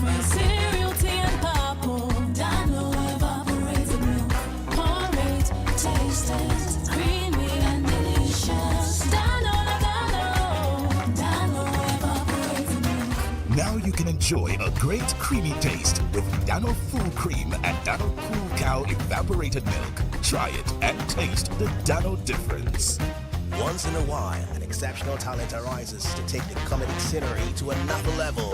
with cereal, tea, and purple. Dano evaporated milk. Porridge, taste it. Creamy and delicious. Dano evaporated milk. Now you can enjoy a great creamy taste with Dano Full Cream and Dano Cool Cow Evaporated Milk. Try it and taste the Dano difference. Once in a while, an exceptional talent arises to take the comedic scenery to another level.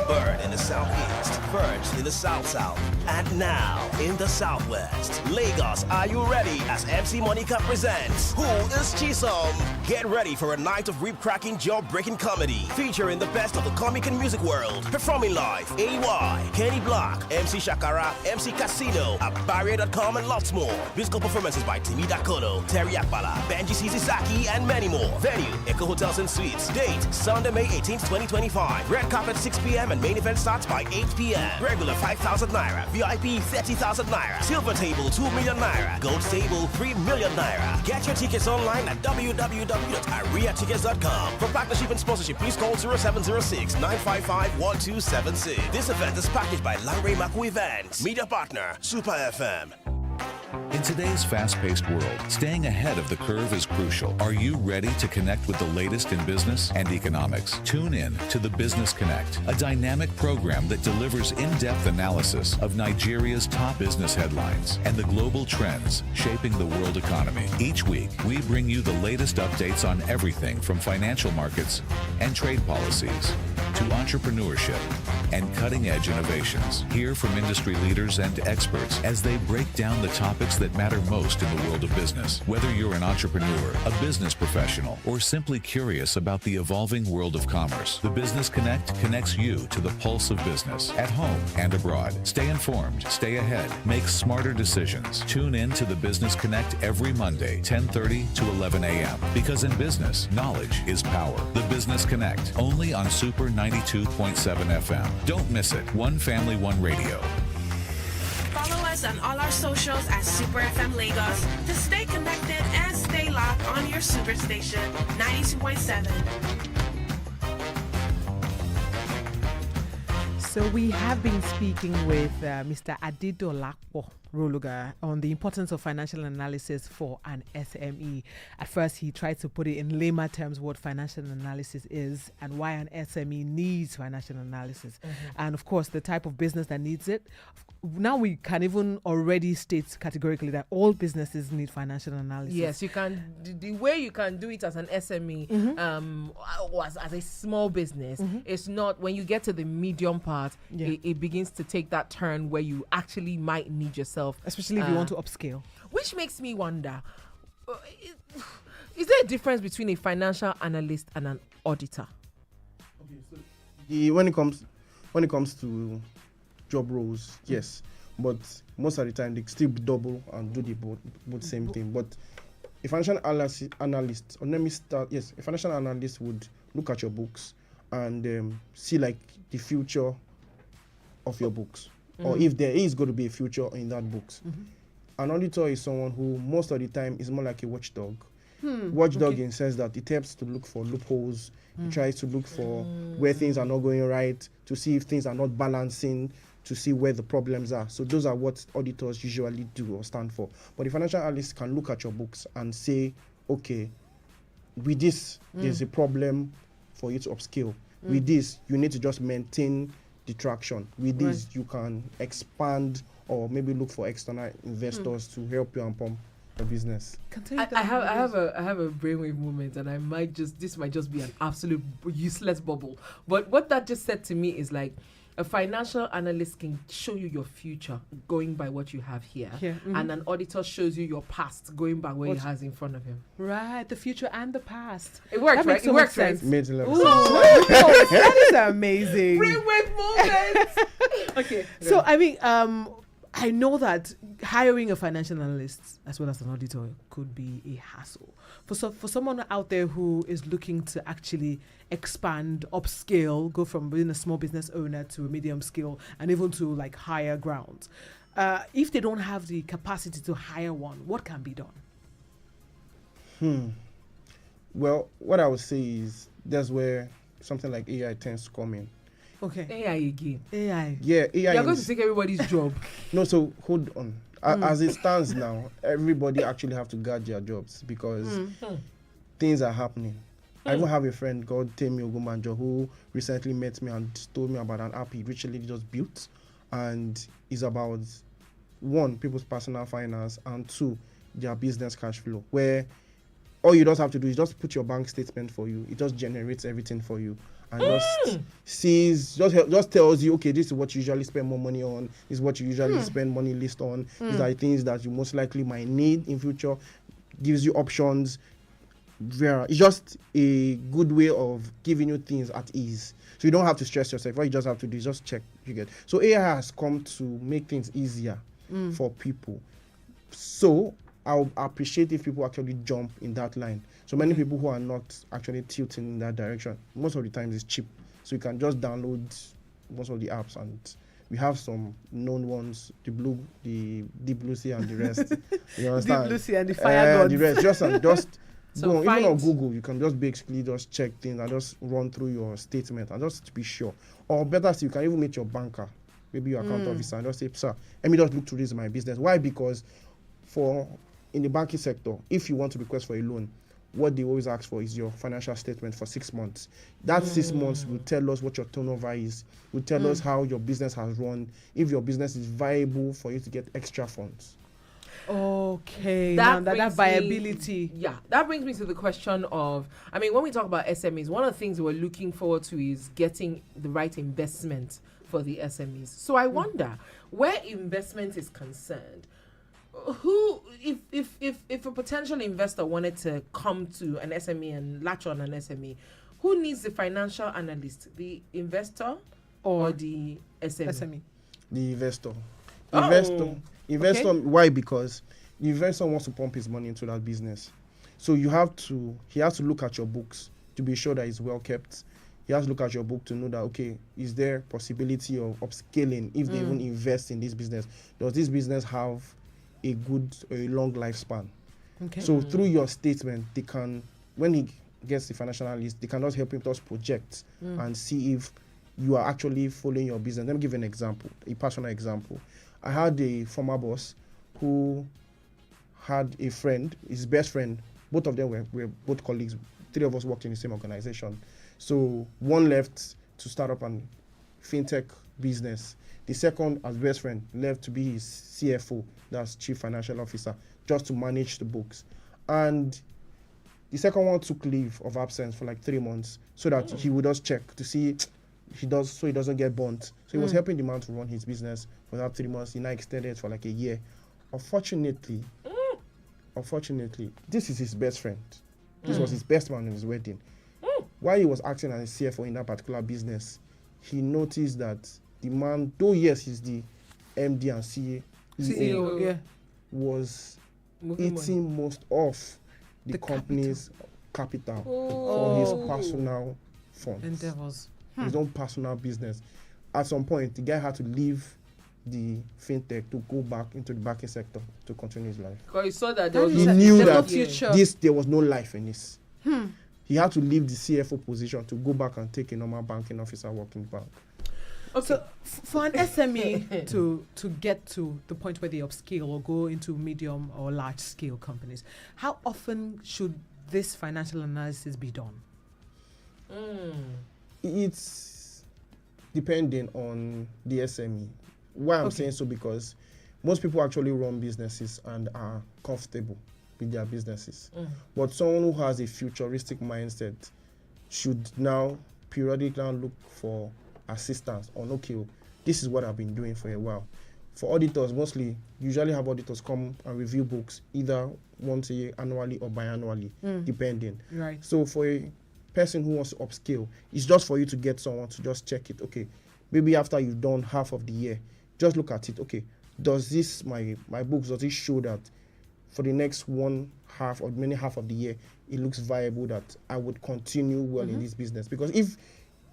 Bird in the southeast, Birds in the south-south, and now in the southwest. Lagos, are you ready? As MC Monica presents Who is Chisom? Get ready for a night of rib-cracking, jaw-breaking comedy featuring the best of the comic and music world. Performing live, AY, Kenny Black, MC Shakara, MC Casino, Barrier.com, and lots more. Musical performances by Timmy Dakoto, Terry Akbala, Benji Sizisaki, and many more. Venue, Echo Hotels and Suites. Date, Sunday, May 18th, 2025. Red carpet 6 p.m. and main event starts by 8 p.m. Regular 5,000 Naira. VIP 30,000 Naira. Silver table 2 million Naira. Gold table 3 million Naira. Get your tickets online at www.ariatickets.com. For partnership and sponsorship, please call 0706-955-1276. This event is packaged by Langray Maku Events. Media partner, Super FM. In today's fast-paced world, staying ahead of the curve is crucial. Are you ready to connect with the latest in business and economics? Tune in to the Business Connect, a dynamic program that delivers in-depth analysis of Nigeria's top business headlines and the global trends shaping the world economy. Each week, we bring you the latest updates on everything from financial markets and trade policies to entrepreneurship and cutting-edge innovations. Hear from industry leaders and experts as they break down the topics that matter most in the world of business. Whether you're an entrepreneur, a business professional, or simply curious about the evolving world of commerce, the Business Connect connects you to the pulse of business at home and abroad. Stay informed, stay ahead, make smarter decisions. Tune in to the Business Connect every Monday, 10:30 to 11 a.m. Because in business, knowledge is power. The Business Connect, only on Super 92.7 FM. Don't miss it. One family, one radio. Follow us on all our socials at Super FM Lagos to stay connected and stay locked on your super station 92.7. So we have been speaking with Mr. Adedolapo Roluga on the importance of financial analysis for an SME. At first, he tried to put it in layman terms what financial analysis is and why an SME needs financial analysis. And of course, the type of business that needs it. Now we can even already state categorically that all businesses need financial analysis. Yes, you can. The way you can do it as an SME, or as a small business, it's not when you get to the medium part. It begins to take that turn where you actually might need yourself, especially if you want to upscale. Which makes me wonder: is there a difference between a financial analyst and an auditor? Okay, so when it comes to job roles, yes, but most of the time they still double and do the both same thing. But a financial analyst, or let me start. Yes, a financial analyst would look at your books and see like the future of your books, or if there is going to be a future in that books. An auditor is someone who most of the time is more like a watchdog. Watchdog in the sense that it helps to look for loopholes. It tries to look for where things are not going right, to see if things are not balancing, to see where the problems are. So those are what auditors usually do or stand for. But the financial analyst can look at your books and say, okay, with this, there's a problem for you to upscale. With this, you need to just maintain the traction. With this, you can expand or maybe look for external investors to help you and pump the business. I have a brainwave moment, and this might just be an absolute useless bubble. But what that just said to me is like, a financial analyst can show you your future going by what you have here. And an auditor shows you your past going by what he has in front of him. Right, the future and the past. It works, that right? Makes so it works, sense. Makes a lot of sense. That is amazing. Brainwave moment. Okay. So, I mean, I know that hiring a financial analyst as well as an auditor could be a hassle. For someone out there who is looking to actually expand, upscale, go from being a small business owner to a medium scale and even to like higher grounds, if they don't have the capacity to hire one, what can be done? Well, what I would say is that's where something like AI tends to come in. Okay. AI again. AI. Yeah, AI You're going to is, take everybody's job. no. So hold on. As it stands now, everybody actually have to guard their jobs because things are happening. I even have a friend called Temi Ogumanjo who recently met me and told me about an app he recently just built, and is about one, people's personal finance, and two, their business cash flow, where all you just have to do is just put your bank statement for you. It just generates everything for you and just sees, just tells you, okay, this is what you usually spend more money on. This is what you usually spend money list on. These are the things that you most likely might need in future. Gives you options. It's just a good way of giving you things at ease. So you don't have to stress yourself. What you just have to do is just check. You get. So AI has come to make things easier for people. So I'll appreciate if people actually jump in that line. So many people who are not actually tilting in that direction, most of the times it's cheap. So you can just download most of the apps, and we have some known ones, the Deep Blue Sea and the rest. You understand? Deep Blue Sea and the Fire Gods. The rest, just So go on. Even on find- Google, you can just basically just check things and just run through your statement and just to be sure. Or better still, you can even meet your banker, maybe your account officer, and just say, sir, let me just look through this in my business. Why? Because in the banking sector, if you want to request for a loan, what they always ask for is your financial statement for 6 months. That 6 months will tell us what your turnover is, will tell us how your business has run, if your business is viable for you to get extra funds. Okay. That brings viability. That brings me to the question of, I mean, when we talk about SMEs, one of the things we're looking forward to is getting the right investment for the SMEs. So I wonder, where investment is concerned, who, if a potential investor wanted to come to an SME and latch on an SME, who needs the financial analyst, the investor or the SME? The investor. Oh, Investor. okay. Why? Because the investor wants to pump his money into that business. So he has to look at your books to be sure that it's well kept. He has to look at your book to know that, okay, is there possibility of upscaling if they even invest in this business? Does this business have a long lifespan? Okay. So through your statement, they can, when he gets the financial analyst, they can just help him just project and see if you are actually following your business. Let me give you an example, a personal example. I had a former boss who had a friend, his best friend. Both of them were both colleagues. 3 of us worked in the same organization. So one left to start up a fintech business. The second, as best friend, left to be his CFO, that's Chief Financial Officer, just to manage the books. And the second one took leave of absence for like 3 months so that he would just check to see he doesn't get burnt. So he was helping the man to run his business for that 3 months. He now extended it for like a year. Unfortunately, this is his best friend. This was his best man in his wedding. While he was acting as a CFO in that particular business, he noticed that the man, though yes, he's the MD and CEO, yeah. was Moving eating most of the company's capital for his personal funds. Endeavors. His own personal business. At some point, the guy had to leave the fintech to go back into the banking sector to continue his life. Because he saw that there was He no knew future. that future. there was no life in this. He had to leave the CFO position to go back and take a normal banking officer working bank. Okay. So for an SME to get to the point where they upscale or go into medium or large scale companies, how often should this financial analysis be done? It's depending on the SME. Why I'm saying so, because most people actually run businesses and are comfortable with their businesses. But someone who has a futuristic mindset should now periodically look for assistance on, okay, this is what I've been doing for a while. For auditors, usually have auditors come and review books either once a year, annually or biannually, depending. Right. So for a person who wants to upscale, it's just for you to get someone to just check it. Okay, maybe after you've done half of the year, just look at it. Okay, does this, my books, does it show that for the next one half or many half of the year, it looks viable that I would continue well in this business? Because if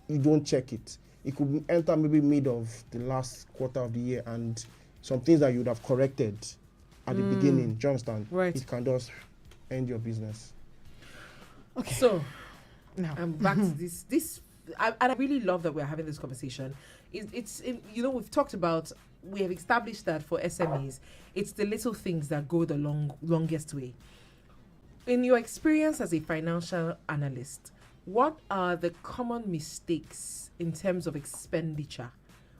you don't check it, it could enter maybe mid of the last quarter of the year, and some things that you would have corrected at the beginning, do you understand? Right. It can just end your business. Okay. So Now, I'm back to this and I really love that we're having this conversation. We've talked about, we have established that for SMEs, it's the little things that go the longest way. In your experience as a financial analyst, what are the common mistakes in terms of expenditure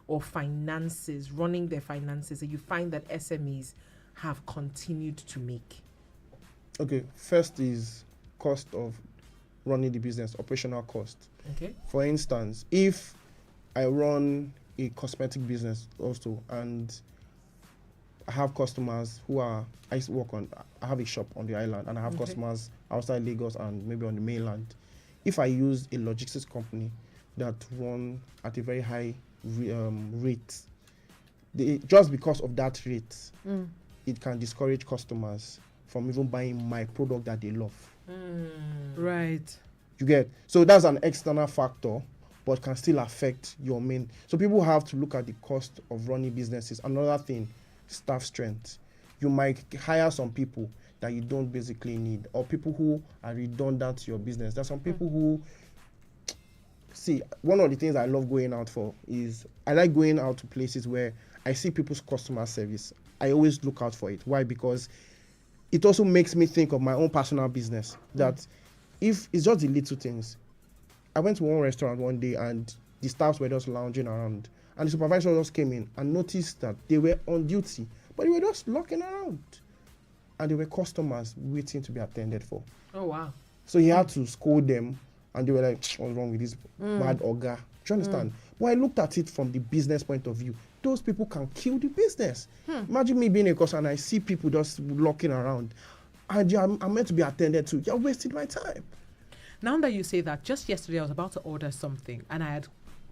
or finances, running their finances, that you find that SMEs have continued to make? Okay, first is cost of running the business, operational cost. Okay. For instance, if I run a cosmetic business also, and I have customers I have a shop on the island, and I have customers outside Lagos and maybe on the mainland. If I use a logistics company that run at a very high rate, just because of that rate, it can discourage customers from even buying my product that they love. Right. You get? So that's an external factor, but can still affect your main. So people have to look at the cost of running businesses. Another thing, staff strength. You might hire some people that you don't basically need, or people who are redundant to your business. There's some people who, see, one of the things I love going out for is I like going out to places where I see people's customer service. I always look out for it. Why? Because it also makes me think of my own personal business, that if it's just the little things. I went to one restaurant one day and the staffs were just lounging around, and the supervisor just came in and noticed that they were on duty, but they were just looking around, and there were customers waiting to be attended for. Oh, wow. So he had to scold them, and they were like, what's wrong with this bad oga? Do you understand? But I looked at it from the business point of view. Those people can kill the business. Imagine me being a customer and I see people just looking around, and I'm meant to be attended to. You're wasting my time. Now that you say that, just yesterday I was about to order something and I had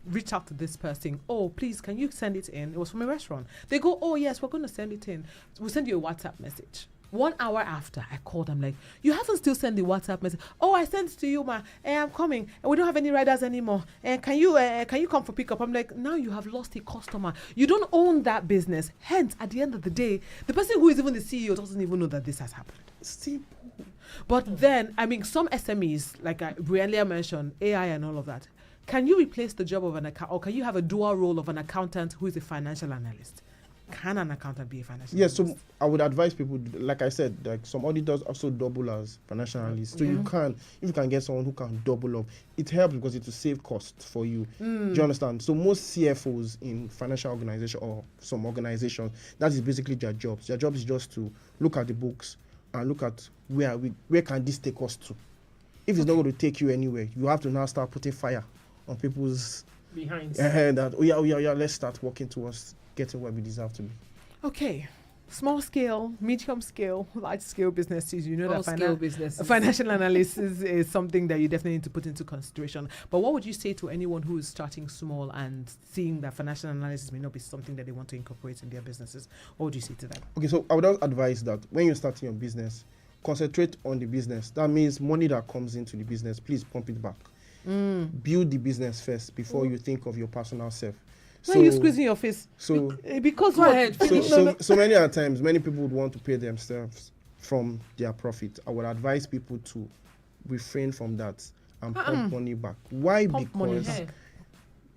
reached out to this person. Oh, please, can you send it in? It was from a restaurant. They go, oh, yes, we're going to send it in. We'll send you a WhatsApp message. 1 hour after, I called. I'm like, you haven't still sent the WhatsApp message. Oh, I sent it to you, ma. I'm coming. We don't have any riders anymore. Can you come for pickup? I'm like, now you have lost a customer. You don't own that business. Hence, at the end of the day, the person who is even the CEO doesn't even know that this has happened. Simple. But then, I mean, some SMEs, like I earlier mentioned, AI and all of that, can you replace the job of an accountant, or can you have a dual role of an accountant who is a financial analyst? Can an accountant be a financial analyst? So I would advise people, like I said, like some auditors also double as financial analysts. So if you can get someone who can double up, it helps because it will save costs for you. Do you understand? So most CFOs in financial organization or some organizations, that is basically their jobs. Their job is just to look at the books and look at where can this take us to. If it's not going to take you anywhere, you have to now start putting fire on people's behind. That let's start working towards getting where we deserve to be. Okay. Small scale, medium scale, large scale businesses, you know All that scale businesses. financial analysis is something that you definitely need to put into consideration. But what would you say to anyone who is starting small and seeing that financial analysis may not be something that they want to incorporate in their businesses? What would you say to them? Okay, so I would advise that when you're starting your business, concentrate on the business. That means money that comes into the business, please pump it back. Build the business first before you think of your personal self. Why are you squeezing your face? So because go ahead. So many other times, many people would want to pay themselves from their profit. I would advise people to refrain from that and pump money back. Why? Because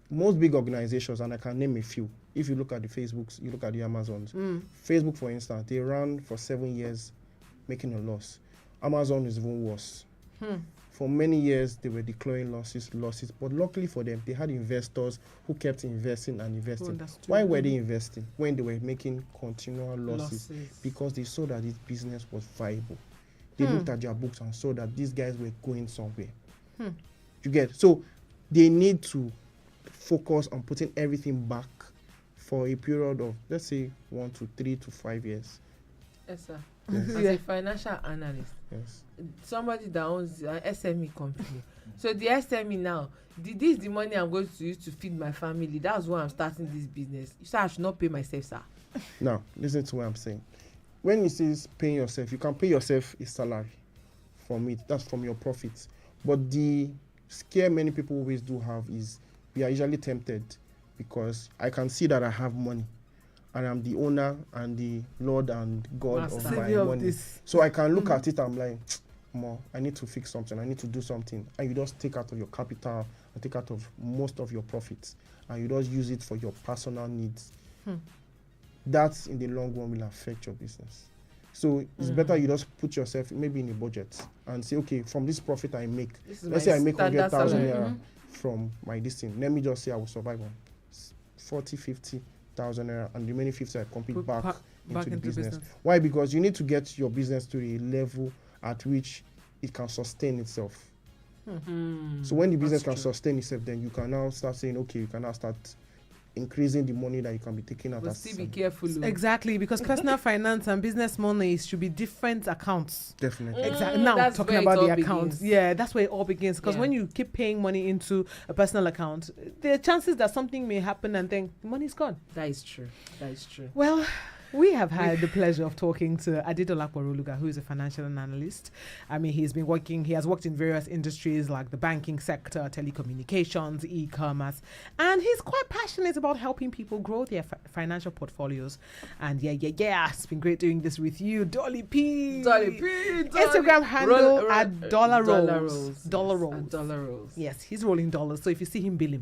most big organizations, and I can name a few, if you look at the Facebooks, you look at the Amazons. Facebook, for instance, they ran for 7 years making a loss. Amazon is even worse. For many years, they were declaring losses. But luckily for them, they had investors who kept investing and investing. Why were they investing when they were making continual losses? Because they saw that this business was viable. They looked at their books and saw that these guys were going somewhere. You get? So they need to focus on putting everything back for a period of, let's say, 1 to 3 to 5 years. Yes, sir. Yes. As a financial analyst, somebody that owns an SME company. So the SME now, this is the money I'm going to use to feed my family. That's why I'm starting this business. You say I should not pay myself, sir. Now, listen to what I'm saying. When you say paying yourself, you can pay yourself a salary from it. That's from your profits. But the scare many people always do have is we are usually tempted because I can see that I have money. And I'm the owner and the Lord and God of my money. So I can look at it, I'm like, more, I need to fix something, I need to do something, and you just take out of your capital and take out of most of your profits, and you just use it for your personal needs, that in the long run will affect your business. So it's better you just put yourself maybe in a budget and say, okay, from this profit I make, let's say I make 100,000 naira from my this thing. Let me just say I will survive on 40,000-50,000 naira, and the remaining 50 I complete back into the business. Why? Because you need to get your business to a level at which it can sustain itself. So when the business can sustain itself, then you can now start saying, okay, you can now start increasing the money that you can be taking out. But still be careful. Exactly, because personal finance and business money should be different accounts. Definitely. Exactly. Now That's talking where it about all the accounts, begins. that's where it all begins. Because Yeah. when you keep paying money into a personal account, there are chances that something may happen and then the money's gone. That is true. That is true. Well, we have had the pleasure of talking to Adedolapo Roluga, who is a financial analyst. I mean, he has worked in various industries like the banking sector, telecommunications, e-commerce, and he's quite passionate about helping people grow their financial portfolios. And it's been great doing this with you, Dolly P. Instagram handle at dollar rolls. Dollar rolls. Yes, he's rolling dollars. So if you see him, bill him.